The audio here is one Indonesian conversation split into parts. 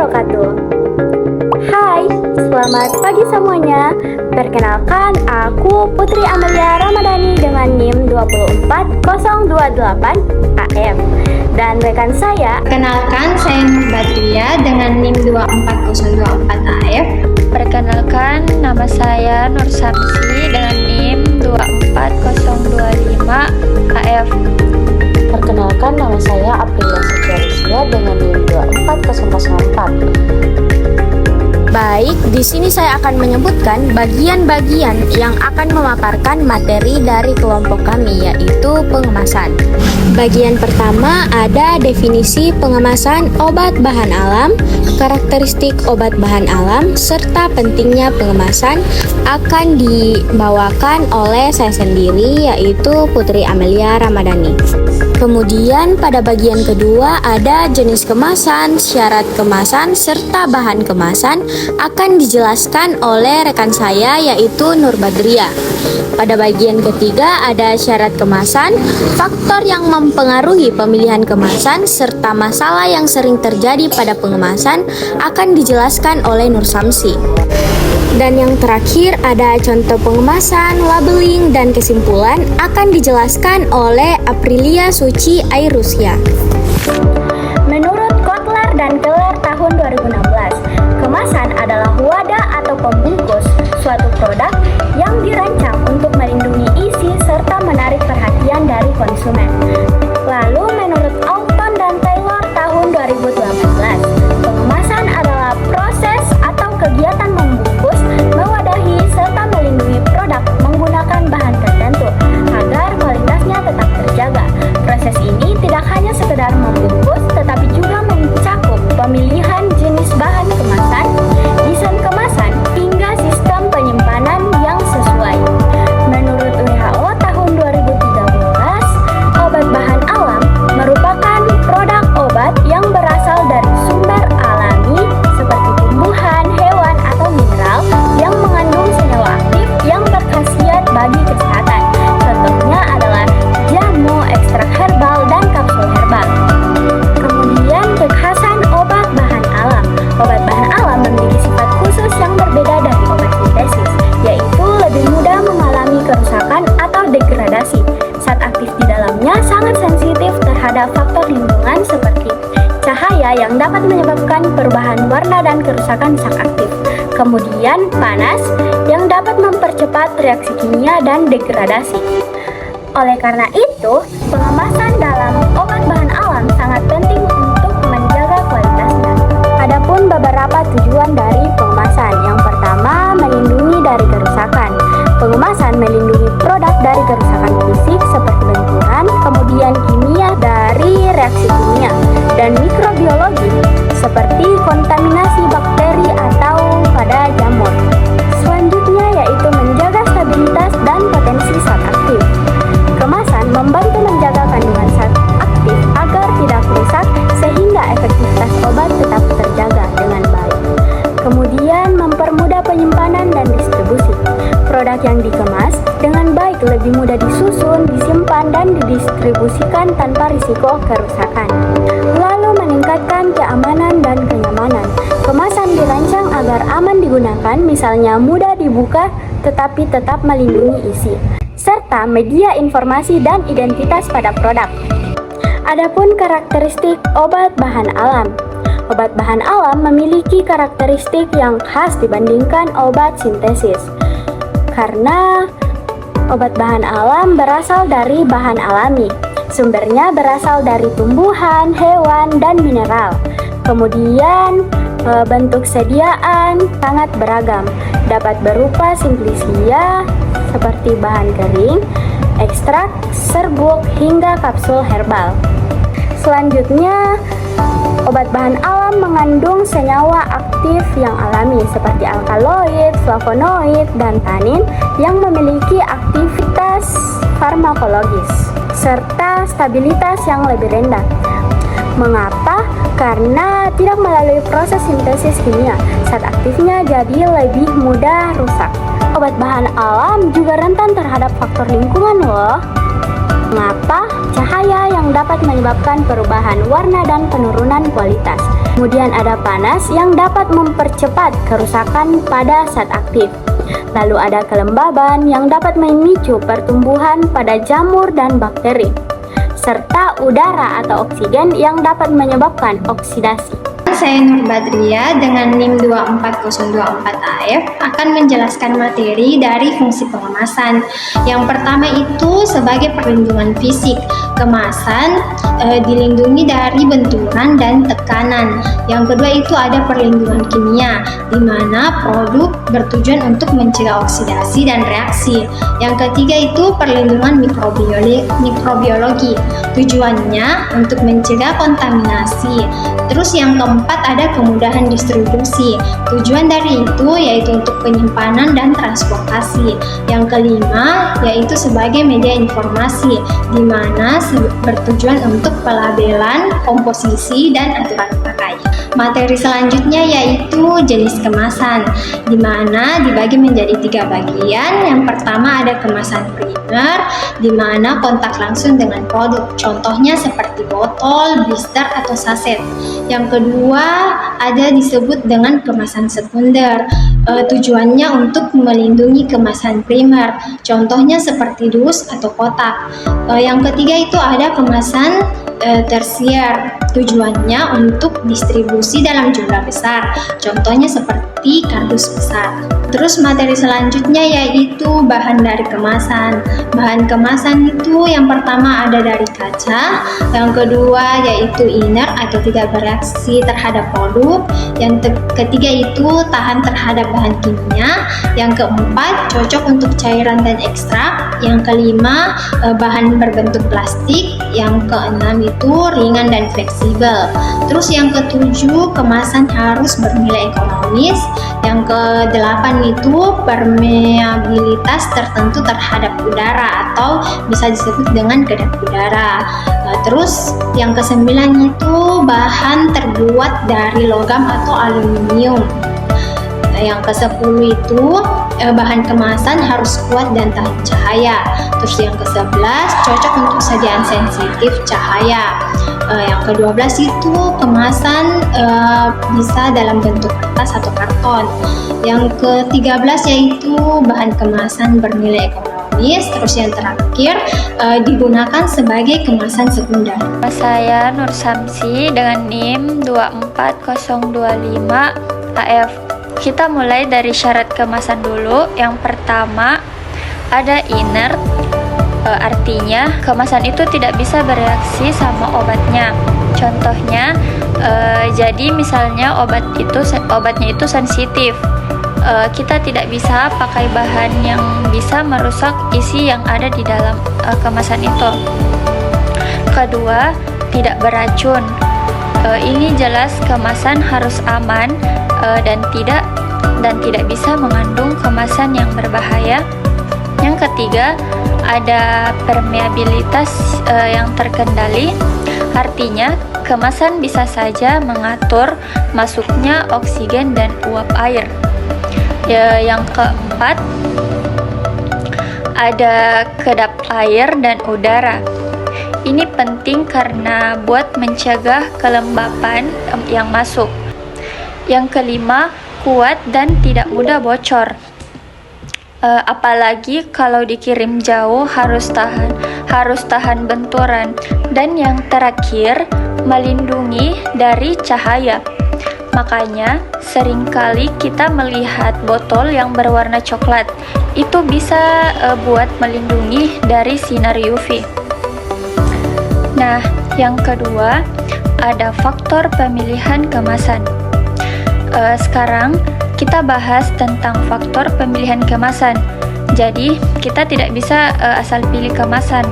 wabarakatuh. Hai, selamat pagi semuanya. Perkenalkan, aku Putri Amelia Ramadhani dengan NIM 24028 AF. Dan rekan saya, Perkenalkan, saya Nur Badria dengan NIM 24024 AF. Perkenalkan, nama saya Nur Samsi dengan NIM 24025 AF. Perkenalkan, nama saya Aprilia Setiarisya dengan NIM 24004. baik, di sini saya akan menyebutkan bagian-bagian yang akan memaparkan materi dari kelompok kami, yaitu pengemasan. Bagian pertama ada definisi pengemasan obat bahan alam, karakteristik obat bahan alam, serta pentingnya pengemasan akan dibawakan oleh saya sendiri, yaitu Putri Amelia Ramadhani. Kemudian pada bagian kedua ada jenis kemasan, syarat kemasan, serta bahan kemasan akan dijelaskan oleh rekan saya, yaitu Nur Badria. Pada bagian ketiga ada syarat kemasan, faktor yang mempengaruhi pemilihan kemasan, serta masalah yang sering terjadi pada pengemasan akan dijelaskan oleh Nur Samsi. Dan yang terakhir ada contoh pengemasan, labeling, dan kesimpulan akan dijelaskan oleh Aprilia Suci Airusya. Menurut Kotler dan Keller tahun 2016, kemasan adalah wadah atau pembungkus suatu produk yang dirancang untuk melindungi isi serta menarik perhatian dari konsumen. Lalu menurut Alton dan Taylor tahun 2018, pengemasan adalah proses atau kegiatan membungkus, mewadahi, serta melindungi produk menggunakan bahan tertentu agar kualitasnya tetap terjaga. Proses ini tidak hanya sekedar membungkus, tetapi juga mencakup pemilihan jenis bahan kemasan, desain kemasan, hingga sistem penyimpanan yang sesuai. Menurut WHO tahun 2013, obat bahan alam merupakan produk obat yang berasal dari sumber alami seperti tumbuhan, hewan, atau mineral yang mengandung senyawa aktif yang berkhasiat bagi kesehatan. Contohnya adalah jamu, ekstrak herbal, dan kapsul herbal. Kemudian kekhasan obat bahan alam. Obat bahan alam memiliki sifat khusus yang berbeda dari obat sintesis, yaitu lebih mudah mengalami kerusakan atau degradasi. Zat aktif di dalamnya sangat sensitif terhadap faktor lingkungan seperti cahaya yang dapat menyebabkan perubahan warna dan kerusakan zat aktif. Kemudian panas yang dapat mempercepat reaksi kimia dan degradasi. Oleh karena itu, pengemasan dalam obat bahan alam sangat penting untuk menjaga kualitasnya. Adapun beberapa tujuan dari pengemasan. Yang pertama, melindungi dari kerusakan. Pengemasan melindungi produk dari kerusakan fisik seperti benturan, kemudian kimia dari reaksi kimia, dan mikrobiologi seperti kontaminasi bakteri atau pada jamur. Selanjutnya yaitu menjaga stabilitas dan potensi zat aktif. Kemasan membantu menjaga kandungan zat aktif agar tidak rusak sehingga efektivitas obat tetap terjaga dengan baik. Kemudian mempermudah penyimpanan dan distribusi. Produk yang dikemas dengan baik lebih mudah disusun, disimpan, dan didistribusikan tanpa risiko kerusakan. Lalu meningkatkan keamanan dan kenyamanan. Kemasan dirancang agar aman digunakan, misalnya mudah dibuka tetapi tetap melindungi isi, serta media informasi dan identitas pada produk. Adapun karakteristik obat bahan alam. Obat bahan alam memiliki karakteristik yang khas dibandingkan obat sintesis. Karena obat bahan alam berasal dari bahan alami. Sumbernya berasal dari tumbuhan, hewan, dan mineral. Kemudian bentuk sediaan sangat beragam. Dapat berupa simplisia seperti bahan kering, ekstrak, serbuk, hingga kapsul herbal. Selanjutnya, obat bahan alam mengandung senyawa aktif yang alami seperti alkaloid, flavonoid, dan tanin yang memiliki aktivitas farmakologis serta stabilitas yang lebih rendah. Mengapa? Karena tidak melalui proses sintesis kimia, zat aktifnya jadi lebih mudah rusak. Obat bahan alam juga rentan terhadap faktor lingkungan loh. Mengapa? Cahaya yang dapat menyebabkan perubahan warna dan penurunan kualitas. Kemudian ada panas yang dapat mempercepat kerusakan pada saat aktif. Lalu ada kelembaban yang dapat memicu pertumbuhan pada jamur dan bakteri. Serta udara atau oksigen yang dapat menyebabkan oksidasi. Saya Nur Badria dengan NIM 24024AF akan menjelaskan materi dari fungsi pengemasan. Yang pertama itu sebagai perlindungan fisik. Kemasan dilindungi dari benturan dan tekanan. Yang kedua itu ada perlindungan kimia, di mana produk bertujuan untuk mencegah oksidasi dan reaksi. Yang ketiga itu perlindungan mikrobiologi. Tujuannya untuk mencegah kontaminasi. Terus yang keempat ada kemudahan distribusi. Tujuan dari itu yaitu untuk penyimpanan dan transportasi. Yang kelima yaitu sebagai media informasi, di mana bertujuan untuk pelabelan, komposisi, dan aturan pakai. Materi selanjutnya yaitu jenis kemasan, di mana dibagi menjadi 3 bagian. Yang pertama ada kemasan primer, di mana kontak langsung dengan produk. Contohnya seperti botol, blister, atau saset. Yang kedua ada disebut dengan kemasan sekunder. Tujuannya untuk melindungi kemasan primer. Contohnya seperti dus atau kotak. Yang ketiga itu ada kemasan tersier. Tujuannya untuk distribusi dalam jumlah besar. Contohnya seperti kardus besar. Terus materi selanjutnya yaitu bahan dari kemasan. Bahan kemasan itu yang pertama ada dari kaca, yang kedua yaitu inert atau tidak bereaksi terhadap produk, yang ketiga itu tahan terhadap bahan kimia, yang keempat cocok untuk cairan dan ekstrak, yang kelima bahan berbentuk plastik, yang keenam itu ringan dan fleksibel. Terus yang ketujuh kemasan harus bernilai ekonomis, yang kedelapan itu permeabilitas tertentu terhadap udara atau bisa disebut dengan kedap udara. Terus yang kesembilan itu bahan terbuat dari logam atau aluminium. Yang ke-10 itu bahan kemasan harus kuat dan tahan cahaya. Terus yang ke-11 cocok untuk sajian sensitif cahaya. Yang ke-12 itu kemasan bisa dalam bentuk kertas atau karton. Yang ke-13 yaitu bahan kemasan bernilai ekonomis. Terus yang terakhir digunakan sebagai kemasan sekunder. Saya Nur Samsi dengan NIM 24025AF. Kita mulai dari syarat kemasan dulu. Yang pertama ada inert, artinya kemasan itu tidak bisa bereaksi sama obatnya. Contohnya, jadi misalnya obatnya itu sensitif. Kita tidak bisa pakai bahan yang bisa merusak isi yang ada di dalam kemasan itu. Kedua, tidak beracun. Ini jelas kemasan harus aman dan tidak bisa mengandung kemasan yang berbahaya. Yang ketiga, ada permeabilitas yang terkendali, artinya kemasan bisa saja mengatur masuknya oksigen dan uap air. Yang keempat, ada kedap air dan udara. Ini penting karena buat mencegah kelembapan yang masuk. Yang kelima, kuat dan tidak mudah bocor. Apalagi kalau dikirim jauh harus tahan benturan. Dan yang terakhir, melindungi dari cahaya. Makanya seringkali kita melihat botol yang berwarna coklat. Itu bisa buat melindungi dari sinar UV. Nah, yang kedua ada faktor pemilihan kemasan. Sekarang kita bahas tentang faktor pemilihan kemasan. Jadi kita tidak bisa asal pilih kemasan,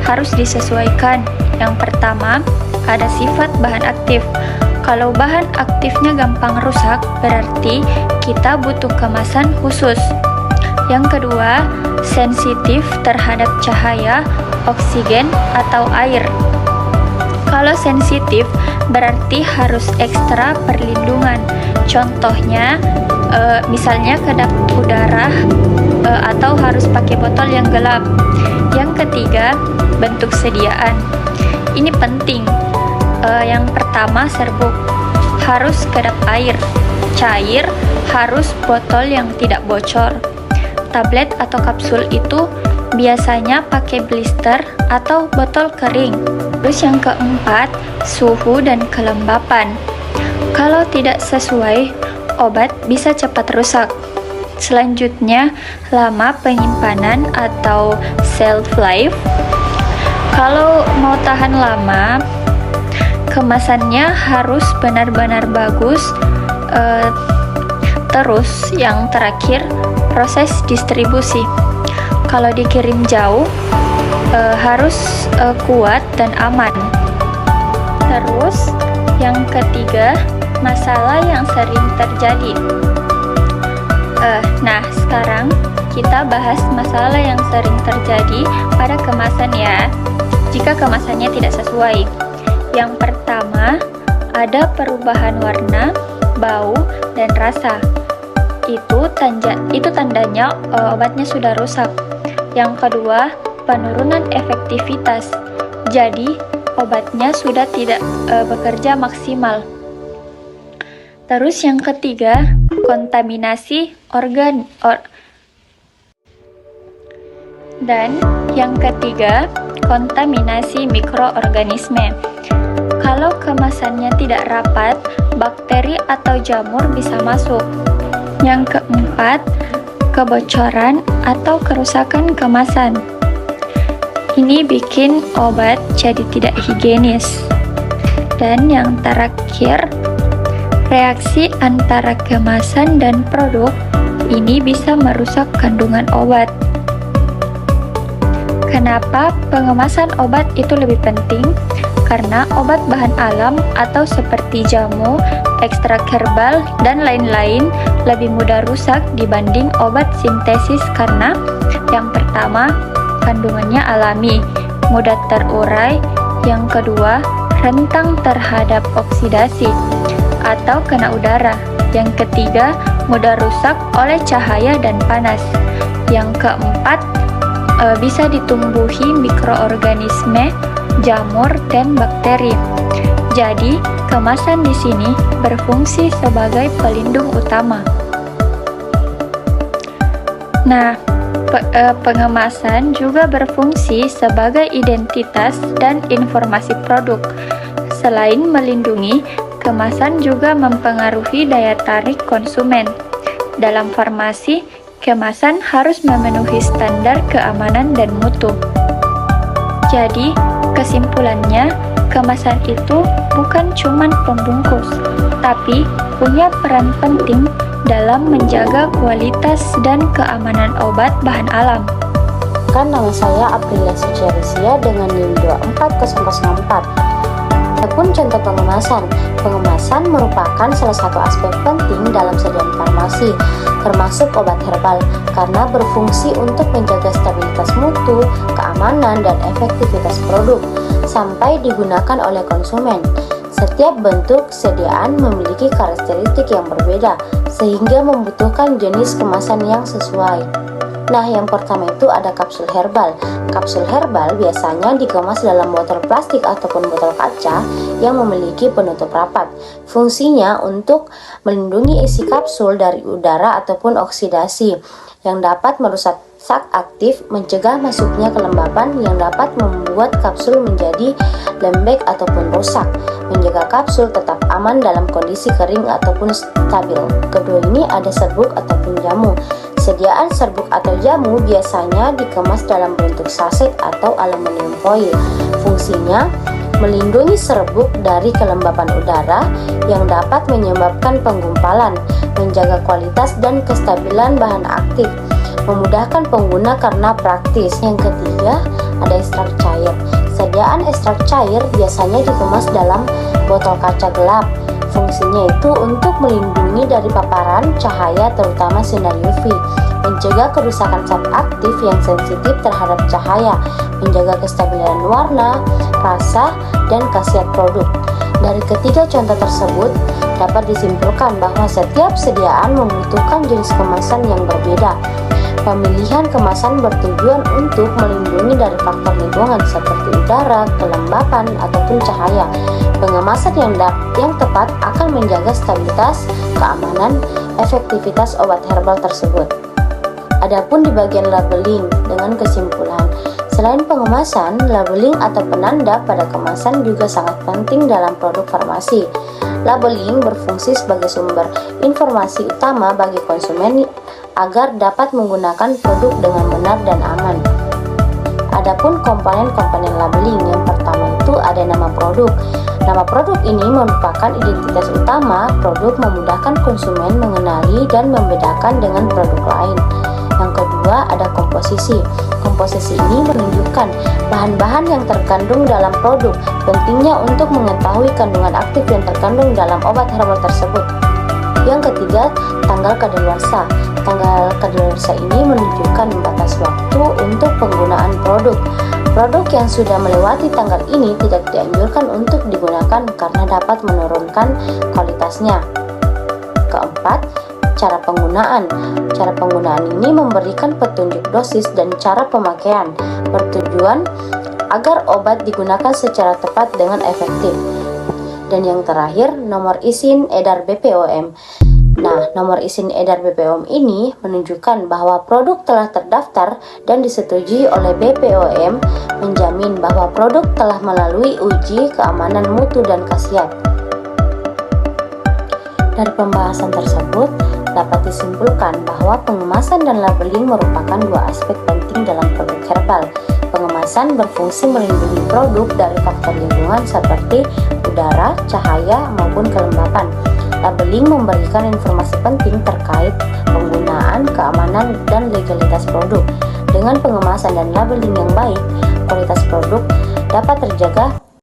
harus disesuaikan. Yang pertama ada sifat bahan aktif. Kalau bahan aktifnya gampang rusak, berarti kita butuh kemasan khusus. Yang kedua, sensitif terhadap cahaya, oksigen, atau air. Kalau sensitif, berarti harus ekstra perlindungan. Contohnya, misalnya kedap udara, atau harus pakai botol yang gelap. Yang ketiga, bentuk sediaan. Ini penting. Yang pertama, serbuk. harus kedap air. Cair harus botol yang tidak bocor. Tablet atau kapsul itu biasanya pakai blister atau botol kering. Terus yang keempat, suhu dan kelembapan. Kalau tidak sesuai, obat bisa cepat rusak. Selanjutnya, lama penyimpanan atau shelf life. Kalau mau tahan lama, kemasannya harus benar-benar bagus. Terus yang terakhir, proses distribusi. Kalau dikirim jauh, harus kuat dan aman. Terus yang ketiga, masalah yang sering terjadi. Nah, sekarang kita bahas masalah yang sering terjadi pada kemasan ya, jika kemasannya tidak sesuai. Yang pertama, ada perubahan warna, bau, dan rasa. Itu tandanya obatnya sudah rusak. Yang kedua, penurunan efektivitas. Jadi, obatnya sudah tidak bekerja maksimal. Terus yang ketiga, kontaminasi dan yang ketiga, kontaminasi mikroorganisme. Kalau kemasannya tidak rapat, bakteri atau jamur bisa masuk. Yang keempat, kebocoran atau kerusakan kemasan. Ini bikin obat jadi tidak higienis. Dan yang terakhir, reaksi antara kemasan dan produk ini bisa merusak kandungan obat. Kenapa pengemasan obat itu lebih penting? Karena obat bahan alam atau seperti jamu, ekstrak herbal, dan lain-lain lebih mudah rusak dibanding obat sintesis karena yang pertama, kandungannya alami, mudah terurai, yang kedua, rentan terhadap oksidasi atau kena udara. Yang ketiga, mudah rusak oleh cahaya dan panas. Yang keempat, bisa ditumbuhi mikroorganisme, jamur, dan bakteri. Jadi, kemasan di sini berfungsi sebagai pelindung utama. Nah, pengemasan juga berfungsi sebagai identitas dan informasi produk. Selain melindungi, kemasan juga mempengaruhi daya tarik konsumen. Dalam farmasi, kemasan harus memenuhi standar keamanan dan mutu. Jadi, kesimpulannya, kemasan itu bukan cuma pembungkus, tapi punya peran penting dalam menjaga kualitas dan keamanan obat bahan alam. Nama saya Aprilia Suciarisia dengan NIM 24004. Adapun contoh pengemasan. Pengemasan merupakan salah satu aspek penting dalam sediaan farmasi, termasuk obat herbal, karena berfungsi untuk menjaga stabilitas mutu, keamanan, dan efektivitas produk, sampai digunakan oleh konsumen. Setiap bentuk sediaan memiliki karakteristik yang berbeda, sehingga membutuhkan jenis kemasan yang sesuai. Nah, yang pertama itu ada kapsul herbal. Kapsul herbal biasanya dikemas dalam botol plastik ataupun botol kaca yang memiliki penutup rapat. Fungsinya untuk melindungi isi kapsul dari udara ataupun oksidasi yang dapat merusak zat aktif, mencegah masuknya kelembapan yang dapat membuat kapsul menjadi lembek ataupun rusak, menjaga kapsul tetap aman dalam kondisi kering ataupun stabil. Kedua ini ada serbuk ataupun jamu. Sediaan serbuk atau jamu biasanya dikemas dalam bentuk saset atau aluminium foil. Fungsinya melindungi serbuk dari kelembapan udara yang dapat menyebabkan penggumpalan, menjaga kualitas dan kestabilan bahan aktif, memudahkan pengguna karena praktis. Yang ketiga, ada ekstrak cair. Sediaan ekstrak cair biasanya dikemas dalam botol kaca gelap. Fungsinya itu untuk melindungi dari paparan cahaya terutama sinar UV, mencegah kerusakan zat aktif yang sensitif terhadap cahaya, menjaga kestabilan warna, rasa, dan khasiat produk. Dari ketiga contoh tersebut, dapat disimpulkan bahwa setiap sediaan membutuhkan jenis kemasan yang berbeda. Pemilihan kemasan bertujuan untuk melindungi dari faktor lingkungan seperti udara, kelembapan, ataupun cahaya. Pengemasan yang tepat akan menjaga stabilitas, keamanan, efektivitas obat herbal tersebut. Adapun di bagian labeling dengan kesimpulan, selain pengemasan, labeling atau penanda pada kemasan juga sangat penting dalam produk farmasi. Labeling berfungsi sebagai sumber informasi utama bagi konsumen agar dapat menggunakan produk dengan benar dan aman. Adapun komponen-komponen labeling, yang pertama itu ada nama produk. Nama produk ini merupakan identitas utama produk, memudahkan konsumen mengenali dan membedakan dengan produk lain. Yang kedua ada komposisi. Komposisi ini menunjukkan bahan-bahan yang terkandung dalam produk. Pentingnya untuk mengetahui kandungan aktif yang terkandung dalam obat herbal tersebut. Yang ketiga, tanggal kadaluarsa. Tanggal kadaluarsa ini menunjukkan batas waktu untuk penggunaan produk. Produk yang sudah melewati tanggal ini tidak dianjurkan untuk digunakan karena dapat menurunkan kualitasnya. Keempat, cara penggunaan. Cara penggunaan ini memberikan petunjuk dosis dan cara pemakaian, bertujuan agar obat digunakan secara tepat dengan efektif. Dan yang terakhir, nomor izin edar BPOM. Nah, nomor izin edar BPOM ini menunjukkan bahwa produk telah terdaftar dan disetujui oleh BPOM, menjamin bahwa produk telah melalui uji keamanan mutu dan khasiat. Dari pembahasan tersebut, dapat disimpulkan bahwa pengemasan dan labeling merupakan dua aspek penting dalam produk herbal. Pengemasan berfungsi melindungi produk dari faktor lingkungan seperti udara, cahaya, maupun kelembapan. Labeling memberikan informasi penting terkait penggunaan, keamanan, dan legalitas produk. Dengan pengemasan dan labeling yang baik, kualitas produk dapat terjaga